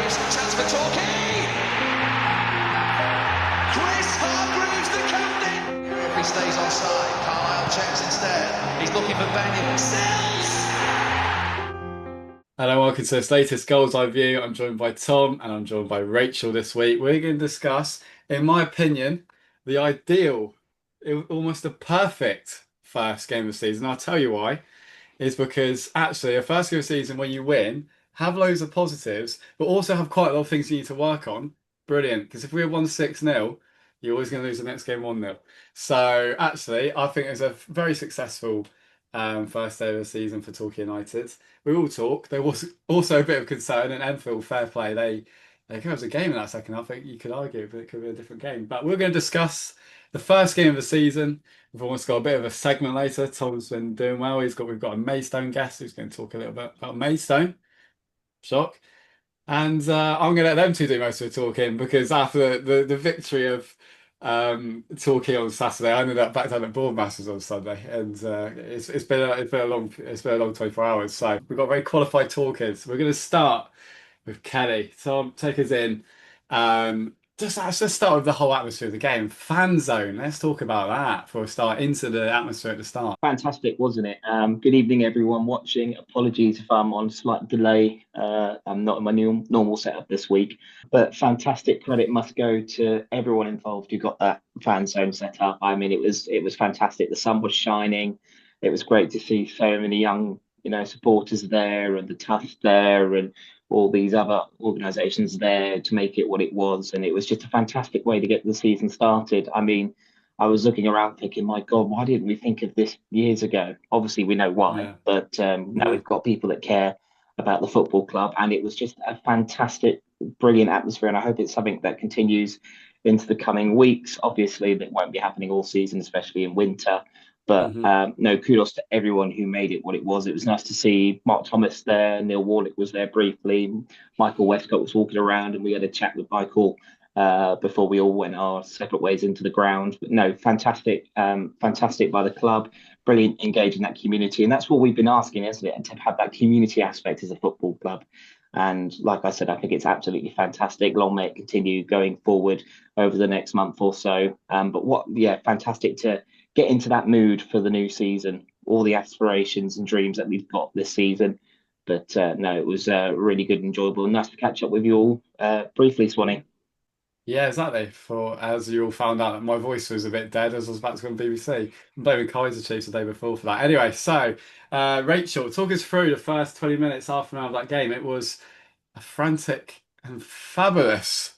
Chance for Torquay. Chris Hargreaves, the captain. If he stays offside, Carlisle checks instead. He's looking for Ben. Sells. Hello, welcome to this latest Goals Eye View. I'm joined by Tom and I'm joined by Rachel this week. We're going to discuss, in my opinion, the ideal, almost a perfect first game of the season. I'll tell you why. Is because actually a first game of the season when you win, have loads of positives, but also have quite a lot of things you need to work on. Brilliant. Because if we had won 6-0, you're always going to lose the next game 1-0. So actually, I think it's a very successful first day of the season for Torquay United. We all talk. There was also a bit of concern, and Enfield, fair play, they could have a game in that second half. You could argue, but it could be a different game. But we're going to discuss the first game of the season. We've almost got a bit of a segment later. Tom's been doing well. We've got a Maidstone guest who's going to talk a little bit about Maidstone. Shock. And I'm going to let them two do most of the talking because after the victory of Torquay on Saturday, I ended up back down at Bournemasters on Sunday, and it's been a long 24 hours. So we've got very qualified talkers. We're going to start with Kelly. Tom, take us in. Let's just start with the whole atmosphere of the game. Fan zone. Let's talk about that for a start into the atmosphere at the start. Fantastic, wasn't it? Good evening, everyone watching. Apologies if I'm on slight delay. I'm not in my new normal setup this week, but fantastic credit must go to everyone involved who got that fan zone set up. I mean, it was fantastic. The sun was shining. It was great to see so many young, supporters there, and the Tufts there, and all these other organisations there to make it what it was. And it was just a fantastic way to get the season started. I mean, I was looking around thinking, my God, why didn't we think of this years ago? Obviously, we know why, Yeah. but now Yeah. we've got people that care about the football club. And it was just a fantastic, brilliant atmosphere. And I hope it's something that continues into the coming weeks. Obviously, that won't be happening all season, especially in winter. But Hmm. no, kudos to everyone who made it what it was. It was nice to see Mark Thomas there. Neil Warnock was there briefly. Michael Westcott was walking around, and we had a chat with Michael before we all went our separate ways into the ground. But no, fantastic, fantastic by the club. Brilliant engaging that community. And that's what we've been asking, isn't it? And to have that community aspect as a football club. And like I said, I think it's absolutely fantastic. Long may it continue going forward over the next month or so. Yeah, fantastic to get into that mood for the new season, all the aspirations and dreams that we've got this season. But no, it was really good and enjoyable. And nice to catch up with you all briefly, Swanee. Yeah, exactly. For as you all found out, my voice was a bit dead as I was about to go on BBC. I'm blaming Kaiser Chiefs the day before for that. Anyway, so Rachel, talk us through the first 20 minutes, half an hour of that game. It was a frantic and fabulous.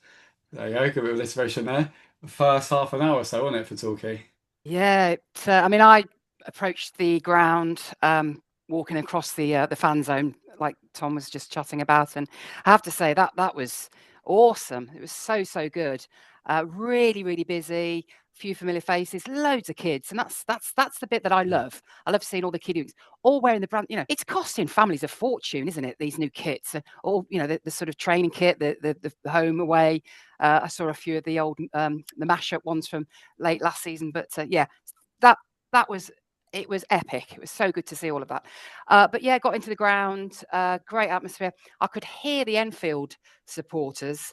There you go, a bit of alliteration there. The first half an hour or so, wasn't it, for Torquay? Yeah, I mean, I approached the ground, walking across the fan zone, like Tom was just chatting about, and I have to say that was awesome. It was so good. Really, really busy. Few familiar faces, loads of kids, and that's the bit that I Yeah. love. I love seeing all the kiddos all wearing the brand. It's costing families a fortune, isn't it? These new kits, all the sort of training kit, the home away. I saw a few of the old the mashup ones from late last season, but yeah, that that was it was epic. It was so good to see all of that. But yeah, got into the ground, great atmosphere. I could hear the Enfield supporters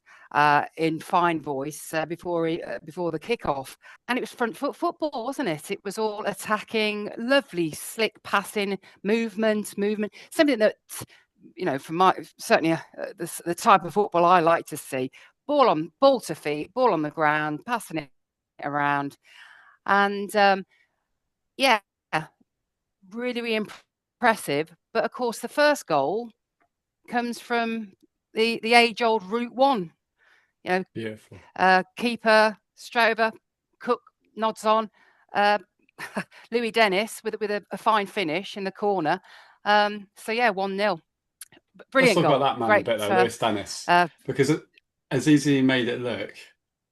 in fine voice before the kickoff, and it was front foot football, wasn't it? It was all attacking, lovely, slick passing, movement, something that from my certainly the type of football I like to see. Ball to feet, ball on the ground, passing it around, and yeah, really, really impressive. But of course, the first goal comes from the age-old Route One. Beautiful. Keeper straight over, Cook nods on. Uh, Louis Dennis with a fine finish in the corner. So yeah, 1-0. Let's Brilliant talk about goal. that man a Great. bit though, Lewis Dennis, Uh, because as easy as he made it look,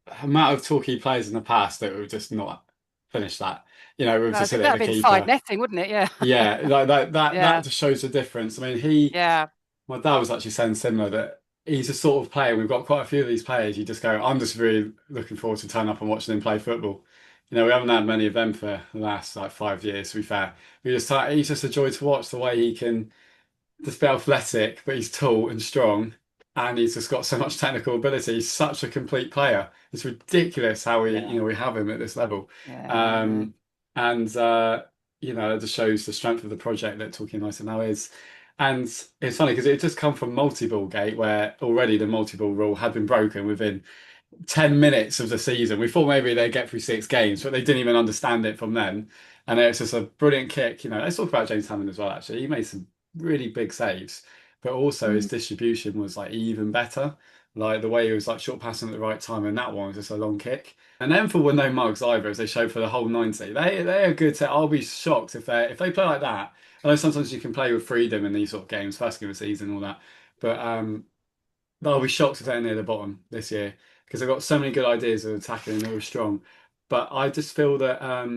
the amount of Torquay players in the past that would just not finish that, we've just hit it that'd at have the been side keeper. netting, wouldn't it? Yeah. Yeah, like that Yeah. just shows the difference. I mean, Yeah. my dad was actually saying similar that he's a sort of player. We've got quite a few of these players. You just go, I'm just really looking forward to turn up and watching him play football. We haven't had many of them for the last like 5 years. To be fair, he's just a joy to watch the way he can just be athletic, but he's tall and strong, and he's just got so much technical ability. He's such a complete player. It's ridiculous how Yeah. we have him at this level. Yeah. And it just shows the strength of the project that Talking United now is. And it's funny because it just come from multi-ball gate, where already the multi-ball rule had been broken within 10 minutes of the season. We thought maybe they'd get through 6 games, but they didn't even understand it from then. And it's just a brilliant kick. Let's talk about James Hammond as well, actually. He made some really big saves, but also his distribution was like even better. Like the way he was like short passing at the right time, and that one was just a long kick. And Enfield were no mugs either, as they showed for the whole 90. They are good. I'll be shocked if they play like that. I know sometimes you can play with freedom in these sort of games, first game of the season, all that. But I'll be shocked if they're near the bottom this year because they've got so many good ideas of attacking and they were strong. But I just feel that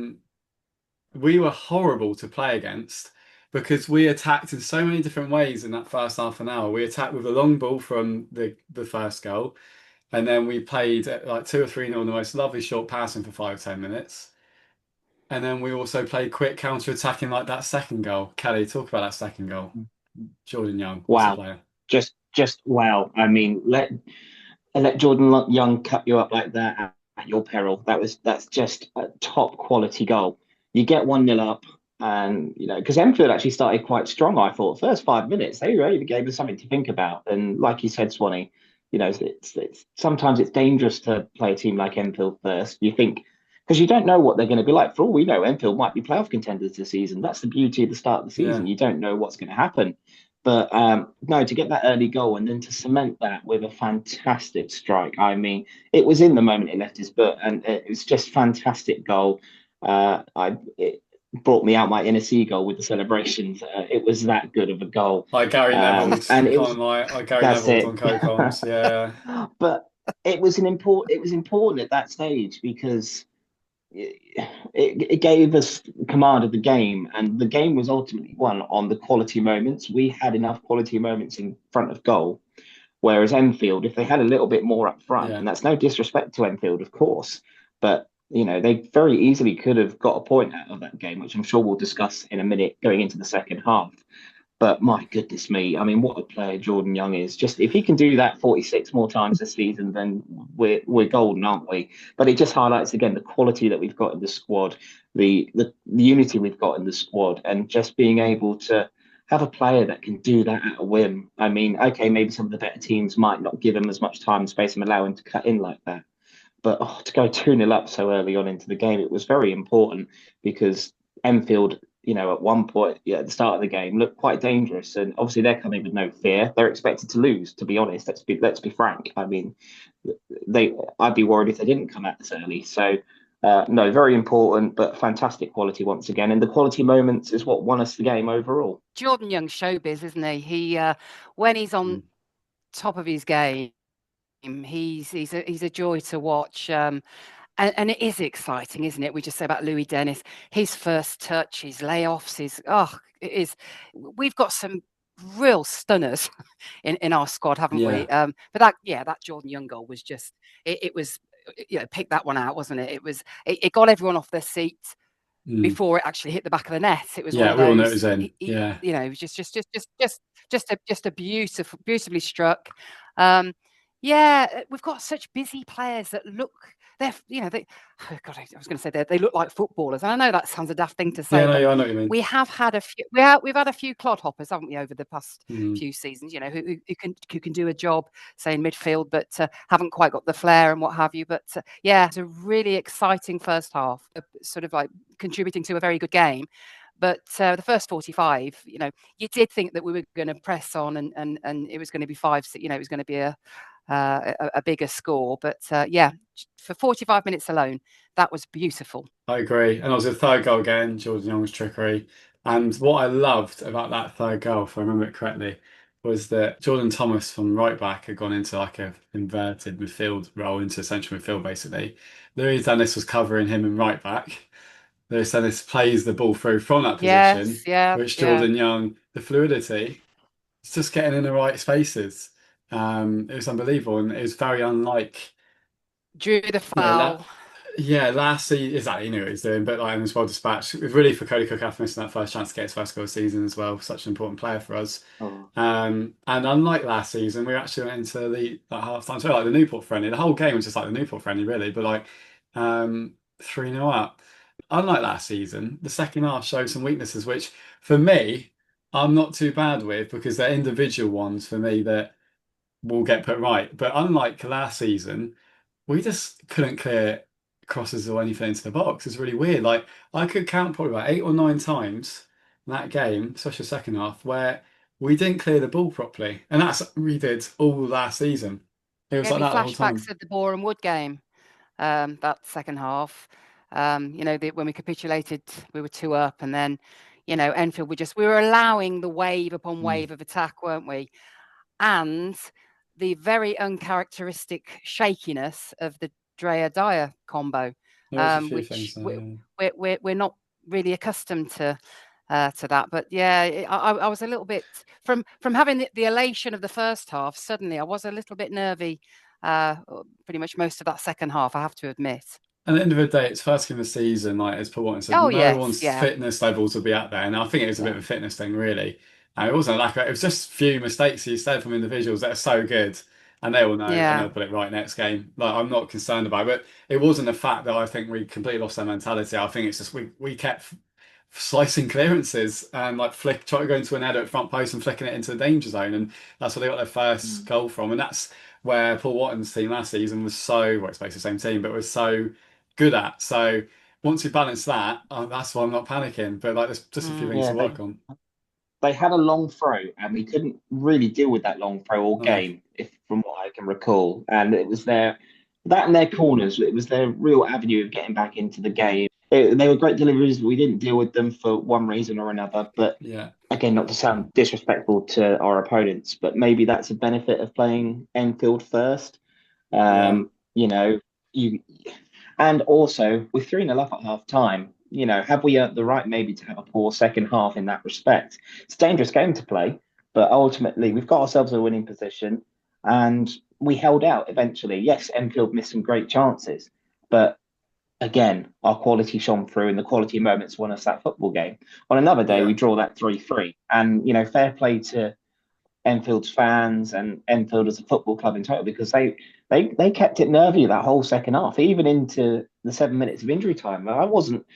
we were horrible to play against because we attacked in so many different ways in that first half an hour. We attacked with a long ball from the first goal, and then we played at like 2 or 3 nil the most lovely short passing for 5 or 10 minutes. And then we also played quick counter attacking like that second goal. Kelly, talk about that second goal. Jordan Young, what's a Wow. player? Just wow. I mean, let Jordan Young cut you up like that at your peril. That's just a top quality goal. You get 1-0 up, and because Enfield actually started quite strong. I thought first 5 minutes they really gave us something to think about. And like you said, Swanee, it's sometimes it's dangerous to play a team like Enfield first. You think because you don't know what they're going to be like. For all we know, Enfield might be playoff contenders this season. That's the beauty of the start of the season. Yeah. You don't know what's going to happen. But no, to get that early goal and then to cement that with a fantastic strike. I mean, it was in the moment it left his foot, and it was just fantastic goal. It brought me out my inner seagull with the celebrations. It was that good of a goal, Like Gary Neville, and it was can't lie. Like Gary that's Neville it. on coke arms, yeah. But it was it was important at that stage because it gave us command of the game, and the game was ultimately won on the quality moments. We had enough quality moments in front of goal, whereas Enfield, if they had a little bit more up front, Yeah. and that's no disrespect to Enfield, of course, but they very easily could have got a point out of that game, which I'm sure we'll discuss in a minute going into the second half. But my goodness me, I mean, what a player Jordan Young is. Just if he can do that 46 more times this season, then we're golden, aren't we? But it just highlights again the quality that we've got in the squad, the unity we've got in the squad, and just being able to have a player that can do that at a whim. I mean, okay, maybe some of the better teams might not give him as much time and space and allow him to cut in like that. But to go 2-0 up so early on into the game, it was very important because Enfield, at one point, at the start of the game, looked quite dangerous. And obviously, they're coming with no fear. They're expected to lose, to be honest. Let's be frank. I mean, I'd be worried if they didn't come out this early. So, no, very important, but fantastic quality once again. And the quality moments is what won us the game overall. Jordan Young showbiz, isn't he? When he's on top of his game, he's a joy to watch. And it is exciting, isn't it? We just say about Louis Dennis, his first touch, his layoffs, it is. We've got some real stunners in our squad, haven't we? But that Jordan Young goal was just, it was, pick that one out, wasn't it? It got everyone off their seat before it actually hit the back of the net. It was one of we all know it those, was in. Yeah. it was just a beautifully struck. We've got such busy players that look, oh God, I was going to say they look like footballers. And I know that sounds a daft thing to say, Yeah, no, but I know what you mean. we have had a few. We've had a few clodhoppers, haven't we, over the past few seasons? Who can do a job, say in midfield, but haven't quite got the flair and what have you. But it's a really exciting first half, sort of like contributing to a very good game. But the first 45, you did think that we were going to press on and it was going to be 5-6. It was going to be a bigger score. But for 45 minutes alone, that was beautiful. I agree. And also the third goal again, Jordan Young's trickery. And what I loved about that third goal, if I remember it correctly, was that Jordan Thomas from right back had gone into like a inverted midfield role, into central midfield basically. Louis Dennis was covering him in right back. Louis Dennis plays the ball through from that position, which Jordan Young, the fluidity, is just getting in the right spaces. It was unbelievable, and it was very unlike drew the foul. Yeah, last season, exactly, he knew what he was doing, but like, was well dispatched. It was really for Cody Cook after missing that first chance to get his first goal of the season as well. Such an important player for us. Oh, And unlike last season, we actually went into the that half time. So like the Newport friendly, the whole game was just like the Newport friendly, really. But like 3-0 up. Unlike last season, the second half showed some weaknesses, which for me, I'm not too bad with because they're individual ones for me that will get put right. But unlike last season, we just couldn't clear crosses or anything into the box. It's really weird. Like I could count probably about 8 or 9 times in that game, especially the second half, where we didn't clear the ball properly, and that's we did all last season. It was Gave like me that the whole flashbacks time. of the Boreham Wood game, that second half. When we capitulated, we were 2 up, and then, Enfield we were allowing the wave upon Mm. wave of attack, weren't we? And the very uncharacteristic shakiness of the Drea Dyer combo, There was a few which things there. we're not really accustomed to that. But yeah, I was a little bit from having the elation of the first half. Suddenly, I was a little bit nervy. Pretty much most of that second half, I have to admit. And at the end of the day, it's first game of the season. Like as Paul Watson said, Oh no yes, one's yeah, fitness levels will be up there, and I think it was a bit of a fitness thing, really. And it wasn't like it was just a few mistakes you said from individuals that are so good, and they will know and yeah. they'll put it right next game. Like I'm not concerned about it, but it wasn't the fact that I think we completely lost our mentality. I think it's just we kept slicing clearances and like try to go into an header at front post and flicking it into the danger zone, and that's where they got their first goal from, and that's where Paul Watton's team last season was so well, it's basically the same team, but was so good at. So once you balance that, that's why I'm not panicking. But like, there's just a few things yeah, to work on. they had a long throw, and we couldn't really deal with that long throw all No. game, if from what I can recall. And it was that and their corners. It was their real avenue of getting back into the game. They were great deliveries, but we didn't deal with them for one reason or another. But Yeah. again, not to sound disrespectful to our opponents, but maybe that's a benefit of playing Enfield first. Yeah. You know, you and also with 3-0 up at half time, have we earned the right maybe to have a poor second half in that respect? It's a dangerous game to play, but ultimately we've got ourselves a winning position and we held out eventually. Yes, Enfield missed some great chances, but again, our quality shone through and the quality moments won us that football game. On another day, Yeah. we draw that 3-3. And, fair play to Enfield's fans and Enfield as a football club in total, because they kept it nervy that whole second half, even into the 7 minutes of injury time. I wasn't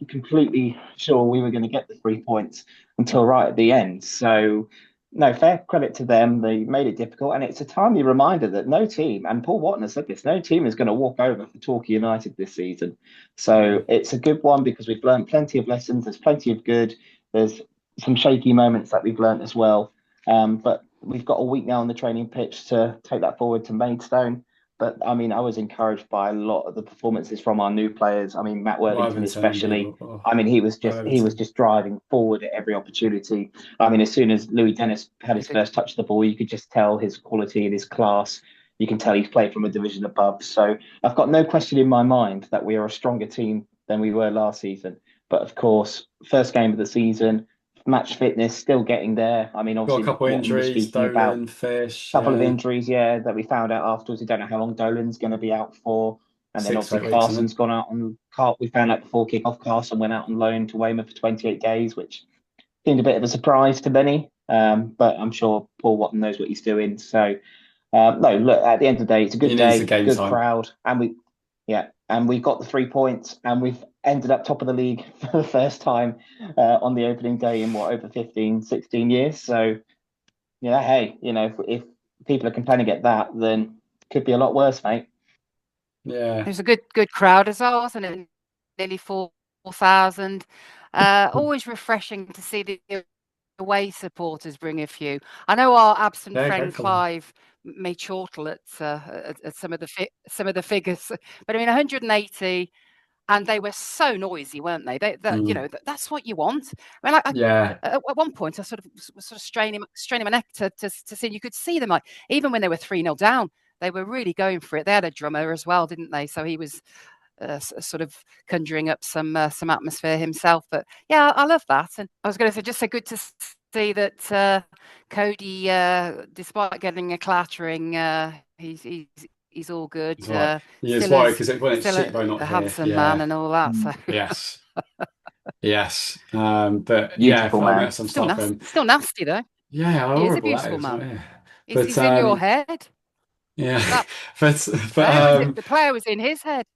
completely sure we were going to get the 3 points until right at the end. So no, fair credit to them. They made it difficult, and it's a timely reminder that no team, and Paul Watton has said this, no team is going to walk over for Torquay United this season. So it's a good one because we've learned plenty of lessons. There's plenty of good. There's some shaky moments that we've learned as well. But we've got a week now on the training pitch to take that forward to Maidstone. But I mean, I was encouraged by a lot of the performances from our new players. I mean, Matt Worthington Worthington, especially. Indeed. I mean, he was Worthington. just driving forward at every opportunity. I mean, as soon as Louis Dennis had his first touch of the ball, you could just tell his quality and his class. You can tell he's played from a division above. So I've got no question in my mind that we are a stronger team than we were last season. But of course, first game of the season, match fitness still getting there. I mean, Got a obviously, couple Watton was injuries, speaking about Dolan, Fish, a couple of yeah. injuries, yeah, that we found out afterwards. We don't know how long Dolan's going to be out for. And then 6 to obviously 8 weeks, isn't Carson's it? gone out on we found out before kickoff. Carson went out on loan to Weymouth for 28 days, which seemed a bit of a surprise to many. But I'm sure Paul Watton knows what he's doing. So no, look, at the end of the day, it's a He good needs the day, game good time. crowd, and we got the 3 points, and we've ended up top of the league for the first time on the opening day in over 15, 16 years. So yeah, hey, if people are complaining at that, then it could be a lot worse, mate. Yeah. There's a good crowd as well, wasn't it? Nearly 4,000. Always refreshing to see the away supporters bring a few. I know our absent Yeah, friend go for them. Clive may chortle at some of the figures, but I mean 180, and they were so noisy, weren't they? That's what you want. I mean, Yeah. at one point, I was straining my neck to see. You could see them, like, even when they were 3-0 down, they were really going for it. They had a drummer as well, didn't they? So he was sort of conjuring up some atmosphere himself. But yeah, I love that. And I was going to say, just so good to see that Cody, despite getting a clattering, he's he's all good. He's right. He is Still, worried because when it's still cheekbone not a here. handsome Yeah. man and all that. So Yes. Yes. But Beautiful yeah, I'll man. get some stuff in. still nasty though. Yeah, He is a horrible that beautiful is. man. Yeah. He's in your head. Yeah. That but the player was in his head.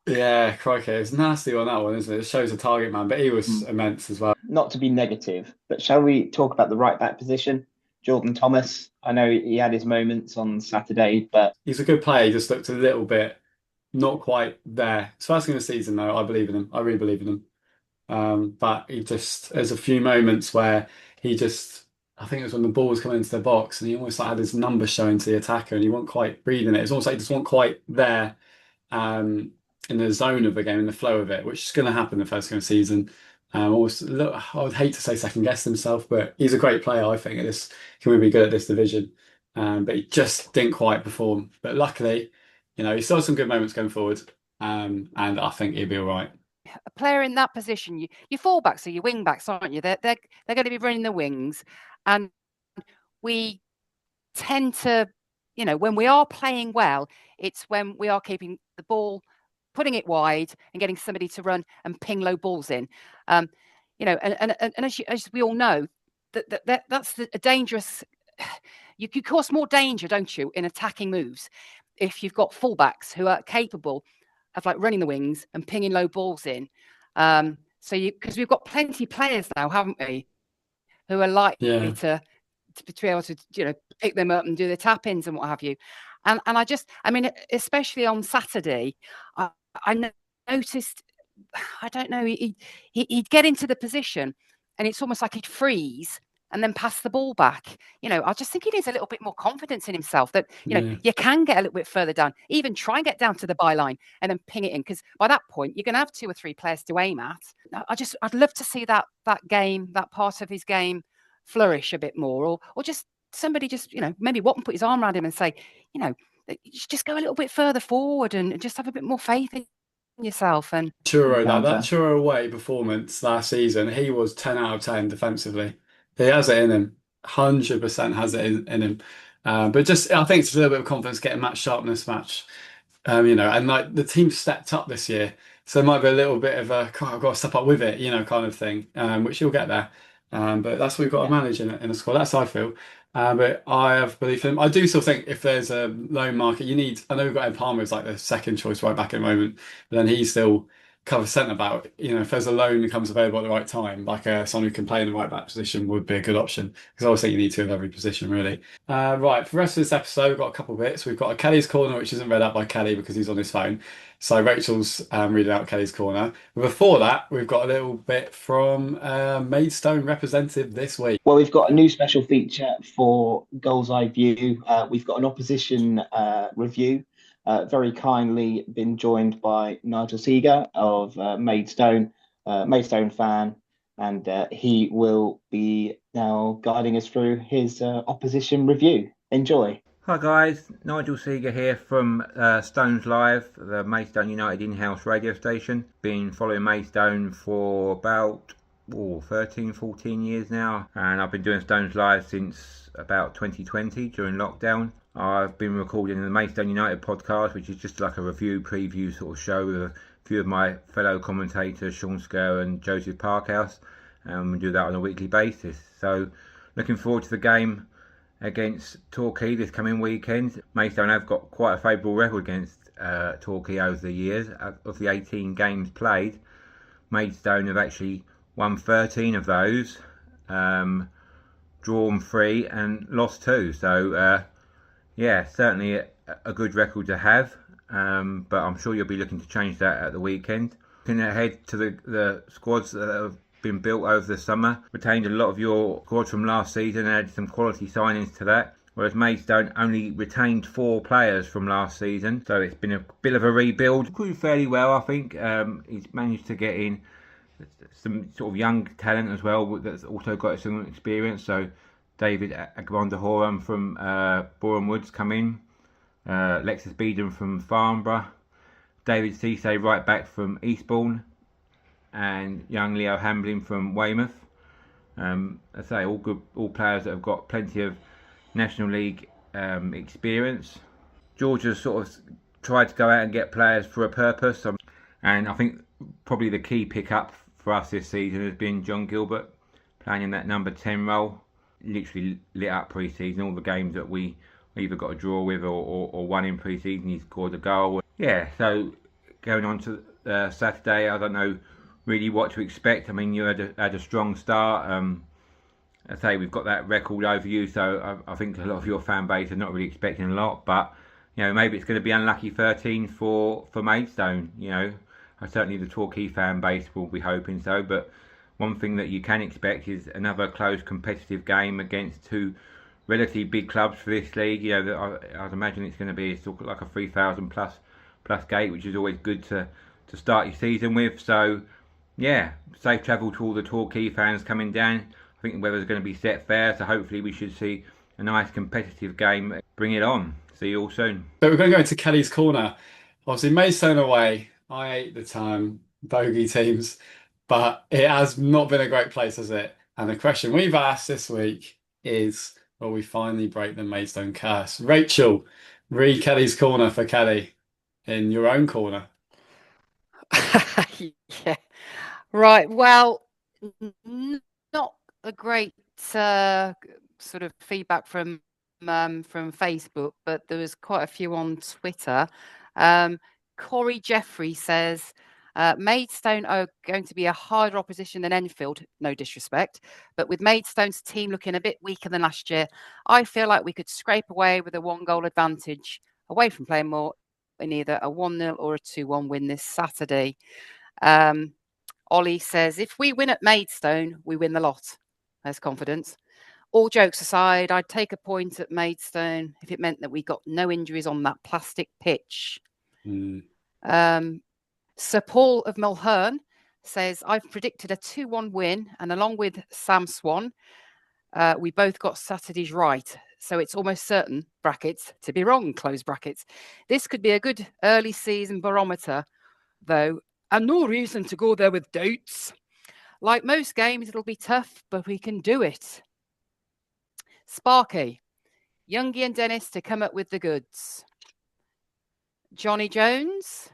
yeah, crikey, it's nasty on that one, isn't it? It shows a target man, but he was immense as well. Not to be negative, but shall we talk about the right back position? Jordan Thomas. I know he had his moments on Saturday, but He's a good player. He just looked a little bit not quite there. It's first game of the season, though. I believe in him. I really believe in him. But there's a few moments where I think it was when the ball was coming into the box and he almost like had his number showing to the attacker and he wasn't quite reading it. It's almost like he just wasn't quite there in the zone of the game, in the flow of it, which is going to happen the first game of the season. I would hate to say second guess himself, but he's a great player. I think he can be good at this division, but he just didn't quite perform. But luckily, he still has some good moments going forward, and I think he'll be all right. A player in that position, your fullbacks are your wing backs, aren't you? They're going to be running the wings, and we tend to, when we are playing well, it's when we are keeping the ball, putting it wide, and getting somebody to run and ping low balls in. And as we all know, that's a dangerous. You cause more danger, don't you, in attacking moves if you've got fullbacks who are capable of like running the wings and pinging low balls in. Because we've got plenty of players now, haven't we, who are likely to be able to, pick them up and do the tap-ins and what have you. And I mean, especially on Saturday, I noticed, I don't know, he'd get into the position and it's almost like he'd freeze and then pass the ball back. I just think he needs a little bit more confidence in himself that, you can get a little bit further down, even try and get down to the byline and then ping it in. Because by that point, you're going to have 2 or 3 players to aim at. I'd love to see that part of his game flourish a bit more, or just somebody just, maybe Watton put his arm around him and say, just go a little bit further forward and just have a bit more faith in yourself. And Truro, that Truro away performance last season, he was 10 out of 10 defensively. He has it in him. 100% has it in him. But just, I think it's a little bit of confidence, getting match sharpness, and like the team stepped up this year. So there might be a little bit of I've got to step up with it, kind of thing, which you'll get there. But that's what we've got to manage in a squad. That's how I feel. But I have belief in him. I do still think if there's a loan market, I know we've got Ed Palmer as like the second choice right back at the moment, but then he's still covers centre back. If there's a loan that comes available at the right time, like someone who can play in the right back position would be a good option. Because I always think you need 2 of every position, really. Right, for the rest of this episode, we've got a couple of bits. We've got a Kelly's Corner, which isn't read out by Kelly because he's on his phone. So Rachel's reading out Kelly's Corner. But before that, we've got a little bit from Maidstone representative this week. Well, we've got a new special feature for Gull'S Eye View. We've got an opposition review. Very kindly been joined by Nigel Seeger of Maidstone, Maidstone fan, and he will be now guiding us through his opposition review. Enjoy. Hi guys, Nigel Seeger here from Stones Live, the Maidstone United in-house radio station. Been following Maidstone for about 13, 14 years now, and I've been doing Stones Live since about 2020 during lockdown. I've been recording the Maidstone United podcast, which is just like a review preview sort of show with a few of my fellow commentators, Sean Skerr and Joseph Parkhouse, and we do that on a weekly basis. So looking forward to the game against Torquay this coming weekend. Maidstone have got quite a favourable record against Torquay over the years. Of the 18 games played, Maidstone have actually won 13 of those, drawn 3 and lost 2. So certainly a good record to have, but I'm sure you'll be looking to change that at the weekend. Looking ahead to the squads that have been built over the summer, retained a lot of your squad from last season and added some quality signings to that, whereas Maidstone only retained 4 players from last season, so it's been a bit of a rebuild. Grew fairly well, I think. He's managed to get in some sort of young talent as well that's also got some experience. So David Agbandahoram from Boreham Woods come in, Lexus Beedham from Farnborough, David Cisse right back from Eastbourne, and young Leo Hamblin from Weymouth. I say all players that have got plenty of National League experience. Georgia's sort of tried to go out and get players for a purpose. And I think probably the key pickup for us this season has been John Gilbert playing in that number 10 role. Literally lit up pre-season. All the games that we either got a draw with or won in pre-season, he scored a goal. Yeah, so going on to Saturday, I don't know really what to expect. I mean, you had a strong start. I say we've got that record over you, so I think a lot of your fan base are not really expecting a lot. But maybe it's going to be unlucky 13 for Maidstone. Certainly the Torquay fan base will be hoping so. But one thing that you can expect is another close competitive game against two relatively big clubs for this league. I'd imagine it's going to be sort of like a 3,000 plus gate, which is always good to start your season with. So yeah, safe travel to all the Torquay fans coming down. I think the weather's going to be set fair, so hopefully we should see a nice competitive game. Bring it on. See you all soon. So we're going to go into Kelly's Corner. Obviously, Maidstone away. I hate the term bogey teams, but it has not been a great place, has it? And the question we've asked this week is, will we finally break the Maidstone curse? Rachel, read Kelly's Corner for Kelly in your own corner. Yeah. Right. Well, not a great sort of feedback from Facebook, but there was quite a few on Twitter. Corey Jeffrey says Maidstone are going to be a harder opposition than Enfield, no disrespect, but with Maidstone's team looking a bit weaker than last year, I feel like we could scrape away with a 1-goal advantage away from playing more in either a 1-0 or a 2-1 win this Saturday. Ollie says, if we win at Maidstone, we win the lot. There's confidence. All jokes aside, I'd take a point at Maidstone if it meant that we got no injuries on that plastic pitch. Sir Paul of Mulhern says, I've predicted a 2-1 win, and along with Sam Swan, we both got Saturdays right. So it's almost certain, brackets, to be wrong, close brackets. This could be a good early season barometer, though, and no reason to go there with doubts. Like most games, it'll be tough, but we can do it. Sparky, Youngie and Dennis to come up with the goods. Johnny Jones,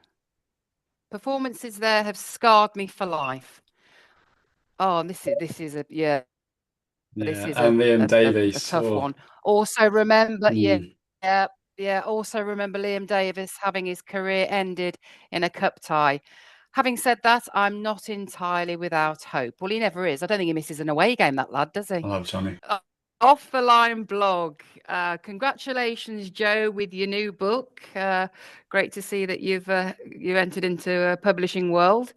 performances there have scarred me for life. Oh, this is a This is and Liam a Davies. tough one. Also remember, also remember Liam Davis having his career ended in a cup tie. Having said that, I'm not entirely without hope. Well, he never is. I don't think he misses an away game, that lad, does he? I love Johnny. Off the Line blog. Congratulations, Joe, with your new book. Great to see that you've entered into a publishing world.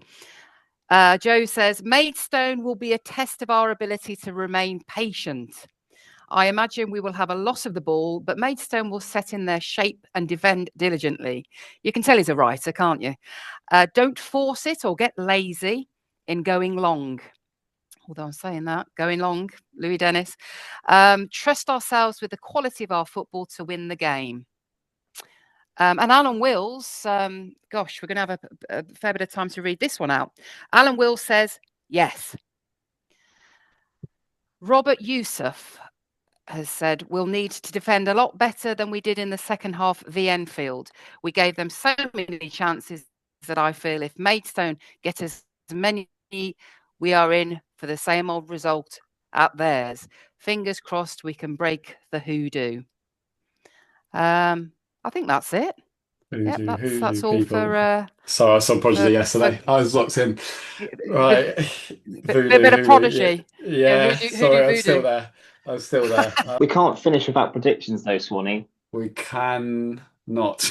Joe says, Maidstone will be a test of our ability to remain patient. I imagine we will have a loss of the ball, but Maidstone will set in their shape and defend diligently. You can tell he's a writer, can't you? Don't force it or get lazy in going long. Although I'm saying that, going long, Louis Dennis. Trust ourselves with the quality of our football to win the game. And Alan Wills, gosh, we're going to have a fair bit of time to read this one out. Alan Wills says, yes. Robert Yusuf has said, we'll need to defend a lot better than we did in the second half v Enfield. We gave them so many chances that I feel if Maidstone get as many, we are in for the same old result at theirs. Fingers crossed we can break the hoodoo. I think that's it. That's all people. For. Sorry, I saw Prodigy yesterday. I was locked in. Right. Bit of Prodigy. Yeah, sorry, I'm still there. We can't finish without predictions, though, Swanee. We can not.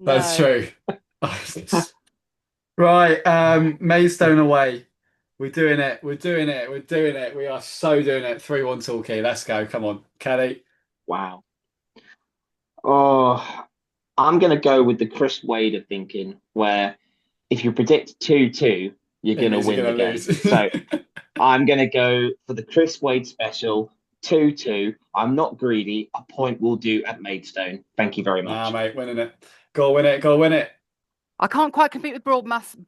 That's true. Right, Maidstone away. We're doing it. We are so doing it. 3-1 Torquay. Let's go. Come on, Kelly. Wow. Oh, I'm going to go with the Chris Wade of thinking, where if you predict 2-2, you're going to win the game. So I'm going to go for the Chris Wade special, 2-2. I'm not greedy. A point will do at Maidstone. Thank you very much. Mate, winning it. Go win it. I can't quite compete with Broadmasters,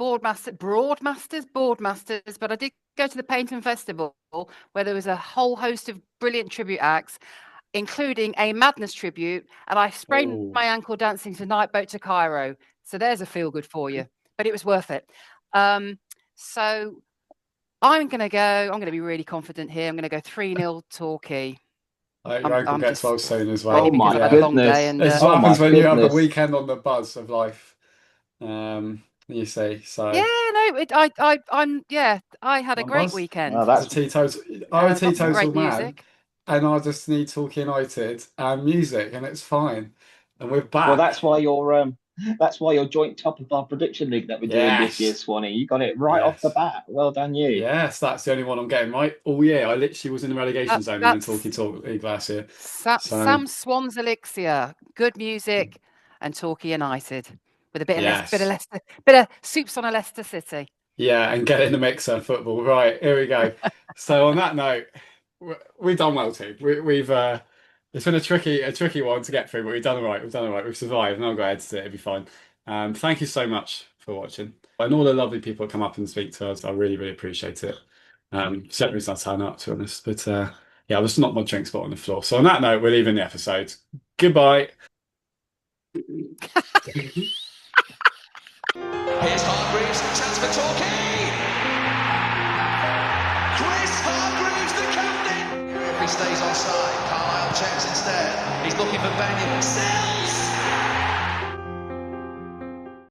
but I did go to the Painting Festival where there was a whole host of brilliant tribute acts. including a Madness tribute, and I sprained Ooh. my ankle dancing to Night Boat to Cairo. So there's a feel good for you, but it was worth it. So I'm going to be really confident here. I'm going to go 3-0 Torquay. Your ankle I'm gets just well soon as well. Oh maybe because my I've had a long goodness. day. And This is Oh what my happens when you have the goodness. weekend on the buzz of life. You see, so yeah, no, I had a One great buzz? weekend. Well, as a that's teetotal, I'm a Lots of teetotal great man, music. and I just need Torquay United and music, and it's fine. And we're back. well, that's why you're joint top of our prediction league that we're doing this year, Yes. Swanee. You got it right off the Yes. bat. Well done, you. Yes, that's the only one I'm getting right all year. I literally was in the relegation zone in the That's Torquay Talk League last year. Sam Swan's elixir. Good music and Torquay United with a bit of Yes. bit of soups on a Leicester City. Yeah, and get in the mixer football. Right, here we go. So on that note, we've done well too. We've it's been a tricky one to get through, but we've done all right. We've done all right. We've survived, and I've got to edit it. It'll be fine. Thank you so much for watching, and all the lovely people that come up and speak to us. I really, really appreciate it. Certainly reason I turn up, to be honest. But yeah, I was not my drink spot on the floor. So on that note, we're leaving the episode. Goodbye. Here's Hargreaves, chance for Torquay. Chris Hargreaves, the captain. If he stays onside, Carlisle checks instead. He's looking for Benyon. Sells.